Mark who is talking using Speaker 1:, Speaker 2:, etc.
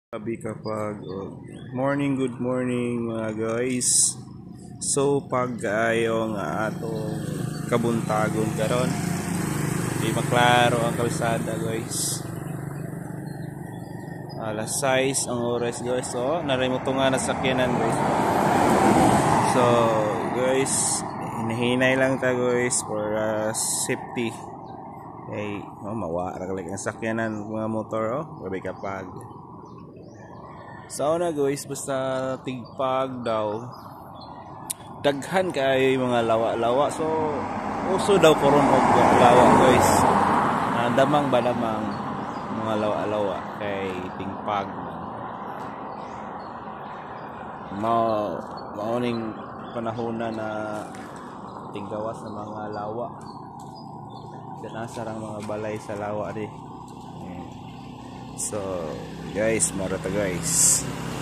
Speaker 1: Sabi kapag good morning mga guys. So pag ayo nga atong kabuntagon karon, di maklaro ang kalsada guys. Alas 6 ang oras guys. So naray mo tunga na sakyanan guys. So guys, hinahinay lang ta guys for safety. Hey, mawara ka ang sakyanan mga motor grabe kapag. So na guys, basta tigpag daw daghan kay mga lawa-lawa. So uso daw karon og lawa guys. Damang ba namang mga lawa-lawa kay tingpag. Mauning panahon na tinggawas sa mga lawa. Ganasa rang mga balay sa lawa di. So guys, marata guys.